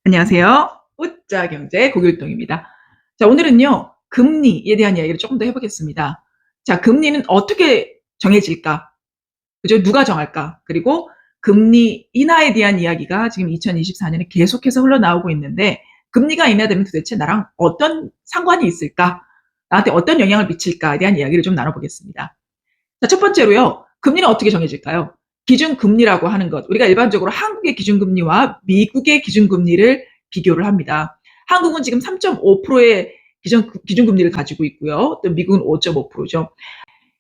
안녕하세요. 웃자 경제 고길동입니다. 자, 오늘은요, 금리에 대한 이야기를 조금 더 해보겠습니다. 자, 금리는 어떻게 정해질까? 그죠? 누가 정할까? 그리고 금리 인하에 대한 이야기가 지금 2024년에 계속해서 흘러나오고 있는데, 금리가 인하되면 도대체 나랑 어떤 상관이 있을까? 나한테 어떤 영향을 미칠까에 대한 이야기를 좀 나눠보겠습니다. 자, 첫 번째로요, 금리는 어떻게 정해질까요? 기준금리라고 하는 것. 우리가 일반적으로 한국의 기준금리와 미국의 기준금리를 비교를 합니다. 한국은 지금 3.5%의 기준금리를 가지고 있고요. 또 미국은 5.5%죠.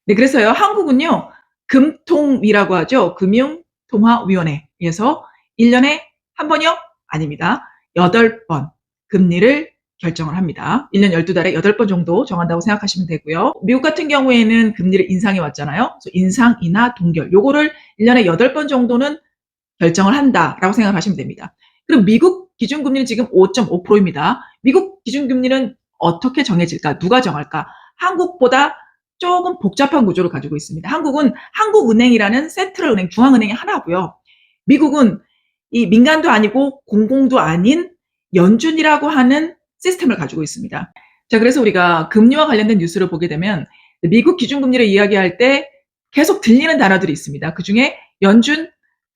네, 그래서요, 한국은요, 금통위라고 하죠. 금융통화위원회에서 1년에 한 번이요? 아닙니다. 8번 금리를 결정을 합니다. 1년 12달에 8번 정도 정한다고 생각하시면 되고요. 미국 같은 경우에는 금리를 인상해 왔잖아요. 그래서 인상, 인하, 동결. 요거를 1년에 8번 정도는 결정을 한다라고 생각하시면 됩니다. 그럼 미국 기준금리는 지금 5.5%입니다. 미국 기준금리는 어떻게 정해질까? 누가 정할까? 한국보다 조금 복잡한 구조를 가지고 있습니다. 한국은 한국은행이라는 센트럴 은행, 중앙은행이 하나고요. 미국은 이 민간도 아니고 공공도 아닌 연준이라고 하는 시스템을 가지고 있습니다. 자, 그래서 우리가 금리와 관련된 뉴스를 보게 되면 미국 기준금리를 이야기할 때 계속 들리는 단어들이 있습니다. 그 중에 연준,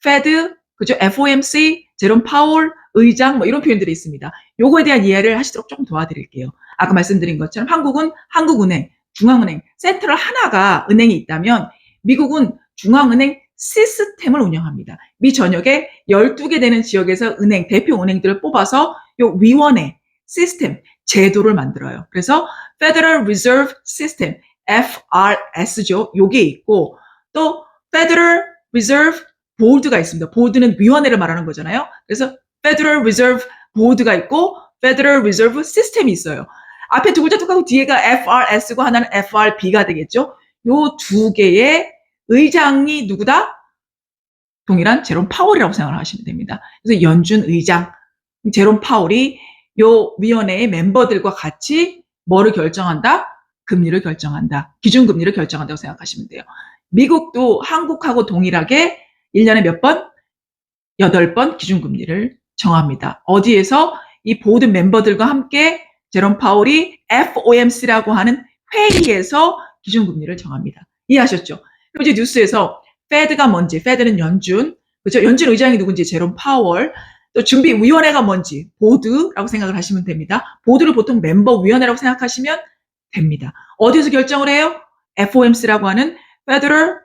페드, 그죠? FOMC, 제롬 파월, 의장, 뭐 이런 표현들이 있습니다. 요거에 대한 이해를 하시도록 조금 도와드릴게요. 아까 말씀드린 것처럼 한국은 한국은행, 중앙은행, 센트럴 하나가 은행이 있다면 미국은 중앙은행 시스템을 운영합니다. 미 전역에 12개 되는 지역에서 은행, 대표 은행들을 뽑아서 요 위원회, 시스템, 제도를 만들어요. 그래서 Federal Reserve System, FRS죠. 요게 있고 또 Federal Reserve 보드가 있습니다. 보드는 위원회를 말하는 거잖아요. 그래서 Federal Reserve 보드가 있고 Federal Reserve 시스템이 있어요. 앞에 두 글자 똑같고 뒤에가 FRS고 하나는 FRB가 되겠죠. 요 두 개의 의장이 누구다? 동일한 제롬 파월이라고 생각을 하시면 됩니다. 그래서 연준 의장, 제롬 파월이 요 위원회의 멤버들과 같이 뭐를 결정한다? 금리를 결정한다. 기준금리를 결정한다고 생각하시면 돼요. 미국도 한국하고 동일하게 1년에 몇 번? 8번 기준금리를 정합니다. 어디에서? 이 보드 멤버들과 함께 제롬 파월이 FOMC라고 하는 회의에서 기준금리를 정합니다. 이해하셨죠? 그럼 이제 뉴스에서 페드가 뭔지, 페드는 연준, 그렇죠? 연준 의장이 누군지 제롬 파월, 또 준비위원회가 뭔지 보드라고 생각을 하시면 됩니다. 보드를 보통 멤버위원회라고 생각하시면 됩니다. 어디에서 결정을 해요? FOMC라고 하는 Federal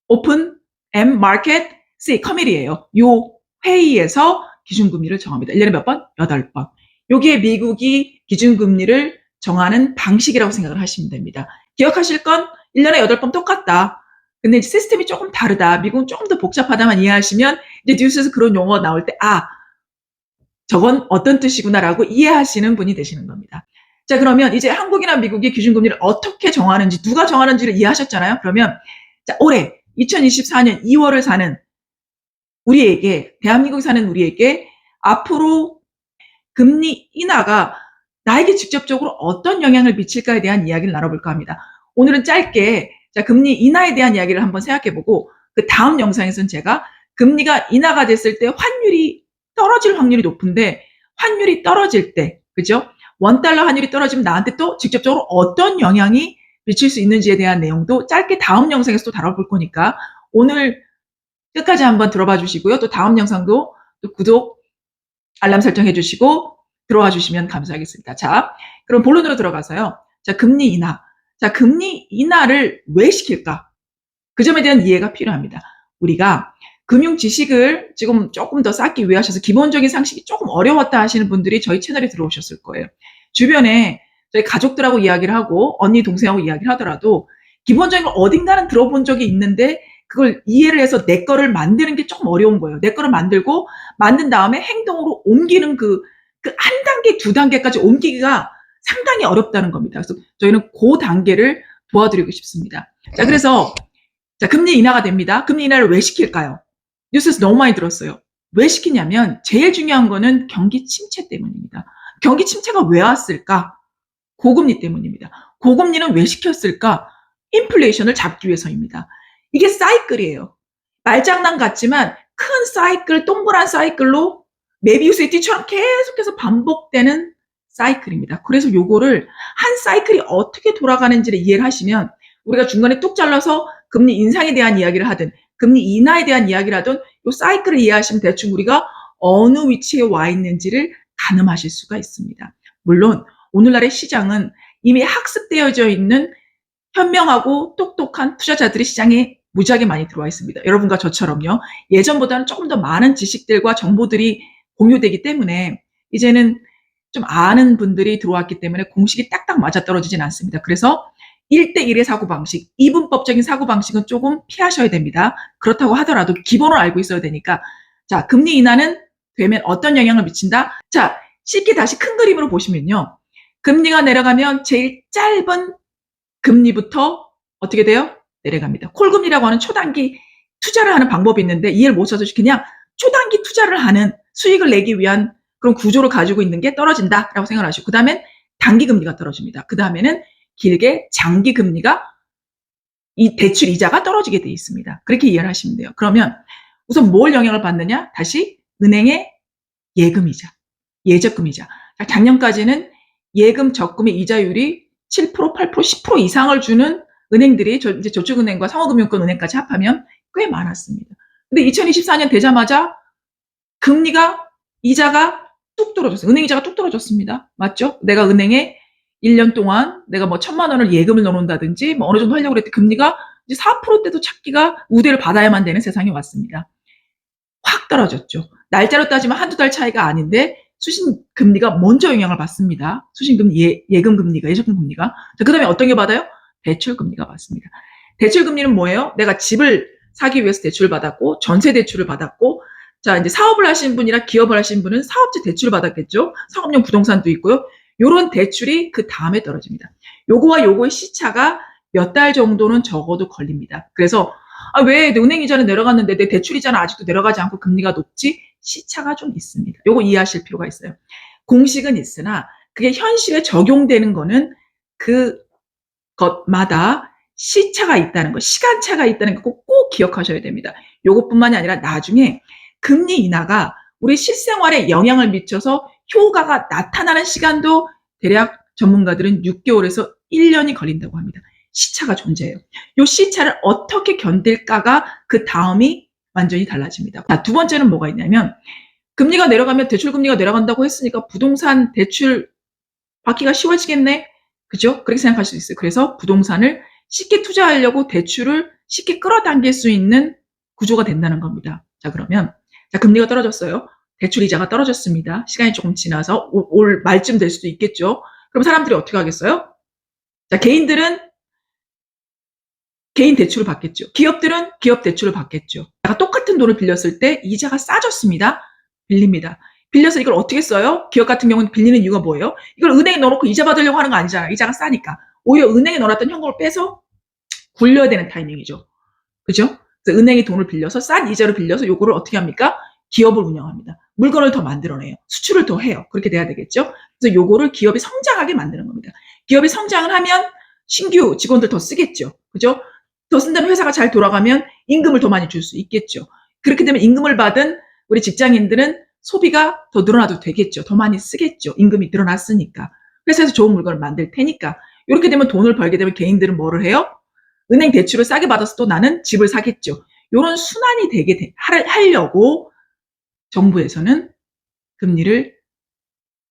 Open M Market C 커미리예요. 요 회의에서 기준금리를 정합니다. 1년에 몇 번? 8번. 요게 미국이 기준금리를 정하는 방식이라고 생각을 하시면 됩니다. 기억하실 건 1년에 8번 똑같다. 근데 시스템이 조금 다르다. 미국은 조금 더 복잡하다만 이해하시면 이제 뉴스에서 그런 용어가 나올 때 저건 어떤 뜻이구나라고 이해하시는 분이 되시는 겁니다. 자, 그러면 이제 한국이나 미국이 기준금리를 어떻게 정하는지, 누가 정하는지를 이해하셨잖아요. 그러면 자, 올해 2024년 2월을 사는 우리에게, 대한민국에 사는 우리에게 앞으로 금리 인하가 나에게 직접적으로 어떤 영향을 미칠까에 대한 이야기를 나눠볼까 합니다. 오늘은 짧게 자, 금리 인하에 대한 이야기를 한번 생각해보고 그 다음 영상에서는 제가 금리가 인하가 됐을 때 환율이 떨어질 확률이 높은데 환율이 떨어질 때, 그죠? 원달러 환율이 떨어지면 나한테 또 직접적으로 어떤 영향이 미칠 수 있는지에 대한 내용도 짧게 다음 영상에서 또 다뤄볼 거니까 오늘 끝까지 한번 들어봐 주시고요. 또 다음 영상도 또 구독, 알람 설정해 주시고 들어와 주시면 감사하겠습니다. 자, 그럼 본론으로 들어가서요. 자, 금리 인하. 자, 금리 인하를 왜 시킬까? 그 점에 대한 이해가 필요합니다. 우리가 금융 지식을 지금 조금 더 쌓기 위해 하셔서 기본적인 상식이 조금 어려웠다 하시는 분들이 저희 채널에 들어오셨을 거예요. 주변에 저희 가족들하고 이야기를 하고 언니, 동생하고 이야기를 하더라도 기본적인 어딘가는 들어본 적이 있는데 그걸 이해를 해서 내 거를 만드는 게 조금 어려운 거예요. 내 거를 만들고 만든 다음에 행동으로 옮기는 그 한 단계, 두 단계까지 옮기기가 상당히 어렵다는 겁니다. 그래서 저희는 그 단계를 도와드리고 싶습니다. 자, 그래서 자, 금리 인하가 됩니다. 금리 인하를 왜 시킬까요? 뉴스에서 너무 많이 들었어요. 왜 시키냐면 제일 중요한 거는 경기 침체 때문입니다. 경기 침체가 왜 왔을까? 고금리 때문입니다. 고금리는 왜 시켰을까? 인플레이션을 잡기 위해서입니다. 이게 사이클이에요. 말장난 같지만 큰 사이클, 동그란 사이클로 메비우스의 띠처럼 계속해서 반복되는 사이클입니다. 그래서 요거를 한 사이클이 어떻게 돌아가는지를 이해를 하시면 우리가 중간에 뚝 잘라서 금리 인상에 대한 이야기를 하든 금리 인하에 대한 이야기를 하든 요 사이클을 이해하시면 대충 우리가 어느 위치에 와 있는지를 가늠하실 수가 있습니다. 물론 오늘날의 시장은 이미 학습되어져 있는 현명하고 똑똑한 투자자들이 시장에 무지하게 많이 들어와 있습니다. 여러분과 저처럼요. 예전보다는 조금 더 많은 지식들과 정보들이 공유되기 때문에 이제는 좀 아는 분들이 들어왔기 때문에 공식이 딱딱 맞아떨어지진 않습니다. 그래서 1대1의 사고방식, 이분법적인 사고방식은 조금 피하셔야 됩니다. 그렇다고 하더라도 기본을 알고 있어야 되니까. 자, 금리 인하는 되면 어떤 영향을 미친다? 자, 쉽게 다시 큰 그림으로 보시면요. 금리가 내려가면 제일 짧은 금리부터 어떻게 돼요? 내려갑니다. 콜금리라고 하는 초단기 투자를 하는 방법이 있는데 이해를 못 해서 그냥 초단기 투자를 하는 수익을 내기 위한 그런 구조를 가지고 있는 게 떨어진다라고 생각을 하시고 그 다음엔 단기 금리가 떨어집니다. 그 다음에는 길게 장기 금리가 이 대출 이자가 떨어지게 돼 있습니다. 그렇게 이해를 하시면 돼요. 그러면 우선 뭘 영향을 받느냐? 다시 은행의 예금이자, 예적금이자. 작년까지는 예금 적금의 이자율이 7%, 8%, 10% 이상을 주는 은행들이 이제 저축은행과 상호금융권 은행까지 합하면 꽤 많았습니다. 근데 2024년 되자마자 금리가 이자가 뚝 떨어졌어요. 은행 이자가 뚝 떨어졌습니다. 맞죠? 내가 은행에 1년 동안 내가 뭐 1,000만 원을 예금을 넣어놓는다든지 뭐 어느 정도 하려고 그랬더니 금리가 이제 4%대도 찾기가 우대를 받아야만 되는 세상이 왔습니다. 확 떨어졌죠. 날짜로 따지면 한두 달 차이가 아닌데 수신금리가 먼저 영향을 받습니다. 수신금리, 예금금리가, 예적금리가. 그 다음에 어떤 게 받아요? 대출금리가 받습니다. 대출금리는 뭐예요? 내가 집을 사기 위해서 대출을 받았고 전세 대출을 받았고 자 이제 사업을 하시는 분이나 기업을 하시는 분은 사업자 대출을 받았겠죠. 상업용 부동산도 있고요. 요런 대출이 그 다음에 떨어집니다. 요거와 요거의 시차가 몇 달 정도는 적어도 걸립니다. 그래서 왜 은행 이자는 내려갔는데 내 대출 이자는 아직도 내려가지 않고 금리가 높지? 시차가 좀 있습니다. 요거 이해하실 필요가 있어요. 공식은 있으나 그게 현실에 적용되는 거는 그것마다 시차가 있다는 거, 시간차가 있다는 거 꼭 기억하셔야 됩니다. 요것뿐만이 아니라 나중에 금리 인하가 우리 실생활에 영향을 미쳐서 효과가 나타나는 시간도 대략 전문가들은 6개월에서 1년이 걸린다고 합니다. 시차가 존재해요. 이 시차를 어떻게 견딜까가 그 다음이 완전히 달라집니다. 자, 두 번째는 뭐가 있냐면 금리가 내려가면 대출금리가 내려간다고 했으니까 부동산 대출 받기가 쉬워지겠네? 그죠? 그렇게 생각할 수 있어요. 그래서 부동산을 쉽게 투자하려고 대출을 쉽게 끌어당길 수 있는 구조가 된다는 겁니다. 자, 그러면 자, 금리가 떨어졌어요. 대출 이자가 떨어졌습니다. 시간이 조금 지나서 올 말쯤 될 수도 있겠죠. 그럼 사람들이 어떻게 하겠어요? 자, 개인들은 개인 대출을 받겠죠. 기업들은 기업 대출을 받겠죠. 내가 똑같은 돈을 빌렸을 때 이자가 싸졌습니다. 빌립니다. 빌려서 이걸 어떻게 써요? 기업 같은 경우는 빌리는 이유가 뭐예요? 이걸 은행에 넣어놓고 이자 받으려고 하는 거 아니잖아요. 이자가 싸니까. 오히려 은행에 넣어놨던 현금을 빼서 굴려야 되는 타이밍이죠. 그죠? 그래서 은행이 돈을 빌려서 싼 이자를 빌려서 요거를 어떻게 합니까? 기업을 운영합니다. 물건을 더 만들어내요. 수출을 더 해요. 그렇게 돼야 되겠죠? 그래서 요거를 기업이 성장하게 만드는 겁니다. 기업이 성장을 하면 신규 직원들 더 쓰겠죠. 그죠? 더 쓴다면 회사가 잘 돌아가면 임금을 더 많이 줄 수 있겠죠. 그렇게 되면 임금을 받은 우리 직장인들은 소비가 더 늘어나도 되겠죠. 더 많이 쓰겠죠. 임금이 늘어났으니까. 회사에서 좋은 물건을 만들 테니까. 이렇게 되면 돈을 벌게 되면 개인들은 뭐를 해요? 은행 대출을 싸게 받아서 또 나는 집을 사겠죠. 이런 순환이 되게 하려고 정부에서는 금리를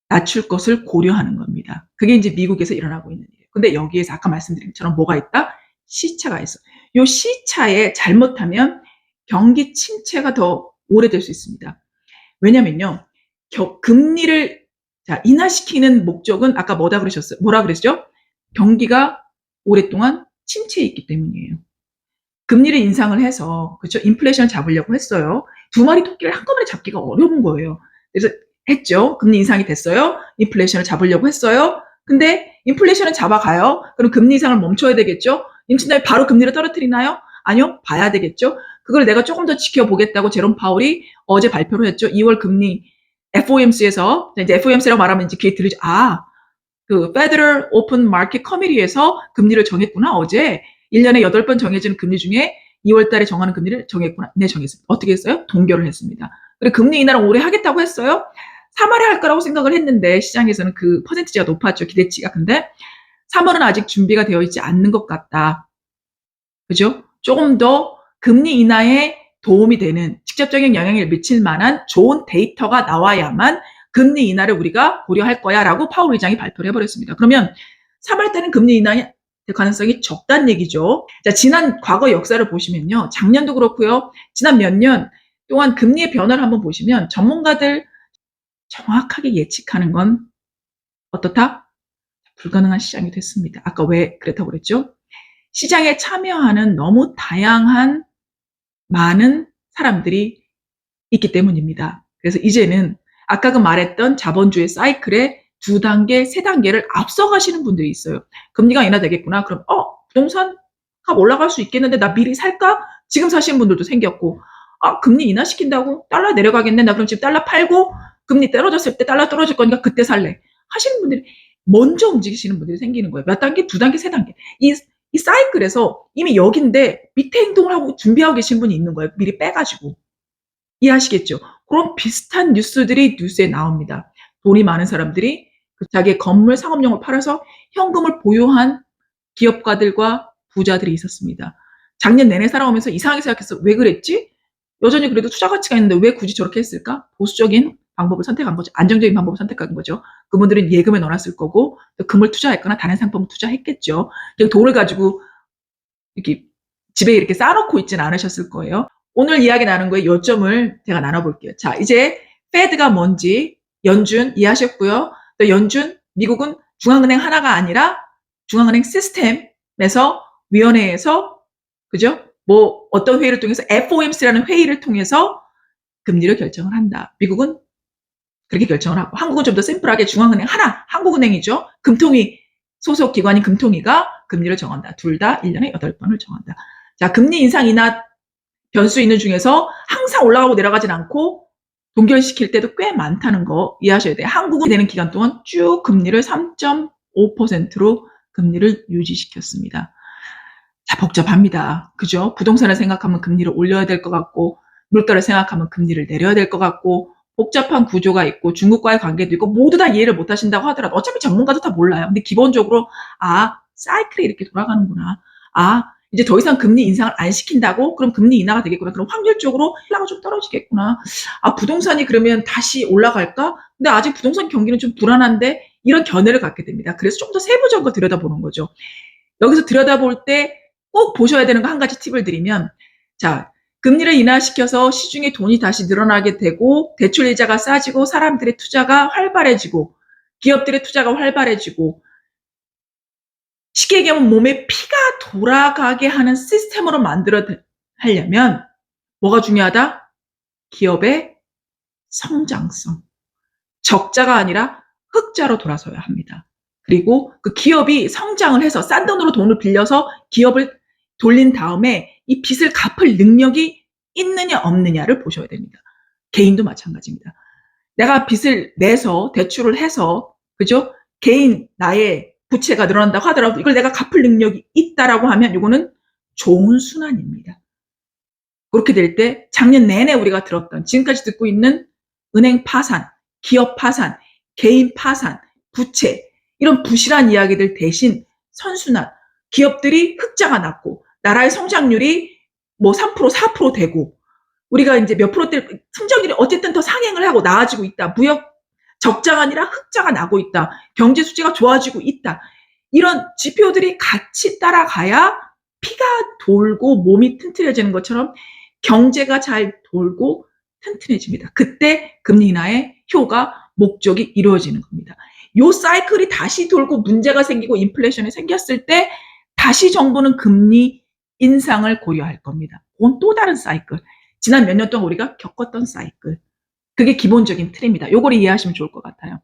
낮출 것을 고려하는 겁니다. 그게 이제 미국에서 일어나고 있는 일이에요. 근데 여기에서 아까 말씀드린 것처럼 뭐가 있다? 시차가 있어. 이 시차에 잘못하면 경기 침체가 더 오래될 수 있습니다. 왜냐면요. 금리를 인하시키는 목적은 아까 뭐라 그러셨죠? 경기가 오랫동안 침체에 있기 때문이에요. 금리를 인상을 해서 그렇죠? 인플레이션을 잡으려고 했어요. 두 마리 토끼를 한꺼번에 잡기가 어려운 거예요. 그래서 했죠. 금리 인상이 됐어요. 인플레이션을 잡으려고 했어요. 근데 인플레이션을 잡아가요. 그럼 금리 인상을 멈춰야 되겠죠. 임친다에 바로 금리를 떨어뜨리나요? 아니요. 봐야 되겠죠. 그걸 내가 조금 더 지켜보겠다고 제롬 파월이 어제 발표를 했죠. 2월 금리 FOMC에서 이제 FOMC라고 말하면 이제 귀에 들리죠. 그 Federal Open Market Committee에서 금리를 정했구나. 어제 1년에 8번 정해지는 금리 중에 2월 달에 정하는 금리를 정했구나. 네, 정했습니다. 어떻게 했어요? 동결을 했습니다. 그리고 금리 인하를 올해 하겠다고 했어요. 3월에 할 거라고 생각을 했는데 시장에서는 그 퍼센티지가 높았죠. 기대치가. 근데 3월은 아직 준비가 되어 있지 않는 것 같다. 그죠? 조금 더 금리 인하에 도움이 되는 직접적인 영향을 미칠 만한 좋은 데이터가 나와야만 금리 인하를 우리가 고려할 거야 라고 파월 의장이 발표를 해버렸습니다. 그러면 3월 때는 금리 인하의 가능성이 적다는 얘기죠. 자, 지난 과거 역사를 보시면요. 작년도 그렇고요. 지난 몇 년 동안 금리의 변화를 한번 보시면 전문가들 정확하게 예측하는 건 어떻다? 불가능한 시장이 됐습니다. 아까 왜 그랬다고 그랬죠? 시장에 참여하는 너무 다양한 많은 사람들이 있기 때문입니다. 그래서 이제는 아까 그 말했던 자본주의 사이클의 2단계, 3단계를 앞서가시는 분들이 있어요. 금리가 인하되겠구나. 그럼 부동산 값 올라갈 수 있겠는데 나 미리 살까? 지금 사시는 분들도 생겼고 금리 인하시킨다고? 달러 내려가겠네. 나 그럼 지금 달러 팔고 금리 떨어졌을 때 달러 떨어질 거니까 그때 살래. 하시는 분들이 먼저 움직이시는 분들이 생기는 거예요. 몇 단계? 2단계, 3단계. 이 사이클에서 이미 여긴데 밑에 행동을 하고 준비하고 계신 분이 있는 거예요. 미리 빼가지고. 이해하시겠죠? 그런 비슷한 뉴스들이 뉴스에 나옵니다. 돈이 많은 사람들이 자기의 건물 상업용을 팔아서 현금을 보유한 기업가들과 부자들이 있었습니다. 작년 내내 살아오면서 이상하게 생각했어. 왜 그랬지? 여전히 그래도 투자 가치가 있는데 왜 굳이 저렇게 했을까? 보수적인 방법을 선택한 거죠. 안정적인 방법을 선택한 거죠. 그분들은 예금에 넣어놨을 거고 또 금을 투자했거나 다른 상품을 투자했겠죠. 돈을 가지고 이렇게 집에 이렇게 쌓아놓고 있지는 않으셨을 거예요. 오늘 이야기 나눈 거에 요점을 제가 나눠볼게요. 자, 이제 페드가 뭔지 연준 이해하셨고요. 또 연준, 미국은 중앙은행 하나가 아니라 중앙은행 시스템에서 위원회에서 그죠? 뭐 어떤 회의를 통해서 FOMC라는 회의를 통해서 금리를 결정을 한다. 미국은 그렇게 결정을 하고 한국은 좀 더 심플하게 중앙은행 하나, 한국은행이죠. 금통위 소속 기관인 금통위가 금리를 정한다. 둘 다 1년에 8번을 정한다. 자, 금리 인상 인하 변수 있는 중에서 항상 올라가고 내려가진 않고 동결시킬 때도 꽤 많다는 거 이해하셔야 돼요. 한국은 되는 기간 동안 쭉 금리를 3.5%로 금리를 유지시켰습니다. 자, 복잡합니다. 그죠? 부동산을 생각하면 금리를 올려야 될 것 같고 물가를 생각하면 금리를 내려야 될 것 같고 복잡한 구조가 있고 중국과의 관계도 있고 모두 다 이해를 못 하신다고 하더라도 어차피 전문가도 다 몰라요. 근데 기본적으로 사이클이 이렇게 돌아가는구나. 이제 더 이상 금리 인상을 안 시킨다고? 그럼 금리 인하가 되겠구나. 그럼 확률적으로 올라가 좀 떨어지겠구나. 부동산이 그러면 다시 올라갈까? 근데 아직 부동산 경기는 좀 불안한데 이런 견해를 갖게 됩니다. 그래서 좀 더 세부적으로 들여다보는 거죠. 여기서 들여다볼 때 꼭 보셔야 되는 거 한 가지 팁을 드리면 자, 금리를 인하시켜서 시중에 돈이 다시 늘어나게 되고 대출 이자가 싸지고 사람들의 투자가 활발해지고 기업들의 투자가 활발해지고 쉽게 얘기하면 몸에 피가 돌아가게 하는 시스템으로 만들어 하려면 뭐가 중요하다? 기업의 성장성. 적자가 아니라 흑자로 돌아서야 합니다. 그리고 그 기업이 성장을 해서 싼 돈으로 돈을 빌려서 기업을 돌린 다음에 이 빚을 갚을 능력이 있느냐 없느냐를 보셔야 됩니다. 개인도 마찬가지입니다. 내가 빚을 내서 대출을 해서 그죠? 개인 나의 부채가 늘어난다고 하더라도 이걸 내가 갚을 능력이 있다라고 하면 이거는 좋은 순환입니다. 그렇게 될 때 작년 내내 우리가 들었던 지금까지 듣고 있는 은행 파산, 기업 파산, 개인 파산, 부채 이런 부실한 이야기들 대신 선순환, 기업들이 흑자가 났고 나라의 성장률이 뭐 3%, 4% 되고 우리가 이제 몇 프로대 성장률이 어쨌든 더 상행을 하고 나아지고 있다. 무역 적자가 아니라 흑자가 나고 있다. 경제 수지가 좋아지고 있다. 이런 지표들이 같이 따라가야 피가 돌고 몸이 튼튼해지는 것처럼 경제가 잘 돌고 튼튼해집니다. 그때 금리 인하의 효과, 목적이 이루어지는 겁니다. 요 사이클이 다시 돌고 문제가 생기고 인플레이션이 생겼을 때 다시 정부는 금리 인상을 고려할 겁니다. 그건 또 다른 사이클. 지난 몇 년 동안 우리가 겪었던 사이클. 그게 기본적인 틀입니다. 요걸 이해하시면 좋을 것 같아요.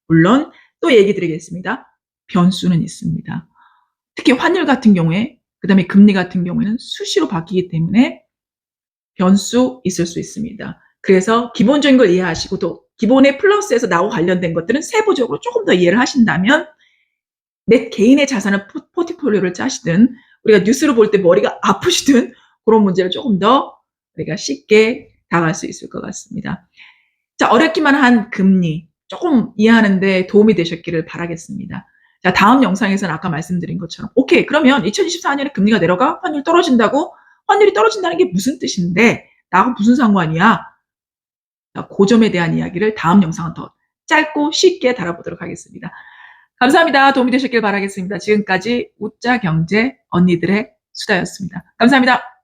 물론 또 얘기 드리겠습니다. 변수는 있습니다. 특히 환율 같은 경우에 그다음에 금리 같은 경우에는 수시로 바뀌기 때문에 변수 있을 수 있습니다. 그래서 기본적인 걸 이해하시고 또 기본의 플러스에서 나하고 관련된 것들은 세부적으로 조금 더 이해를 하신다면 내 개인의 자산을 포트폴리오를 짜시든 우리가 뉴스를 볼 때 머리가 아프시든 그런 문제를 조금 더 우리가 쉽게 나갈 수 있을 것 같습니다. 자, 어렵기만 한 금리 조금 이해하는데 도움이 되셨기를 바라겠습니다. 자, 다음 영상에서는 아까 말씀드린 것처럼 오케이, 그러면 2024년에 금리가 내려가 환율 떨어진다고? 환율이 떨어진다는 게 무슨 뜻인데 나하고 무슨 상관이야? 자, 그 점에 대한 이야기를 다음 영상은 더 짧고 쉽게 다뤄보도록 하겠습니다. 감사합니다. 도움이 되셨길 바라겠습니다. 지금까지 웃자 경제 언니들의 수다였습니다. 감사합니다.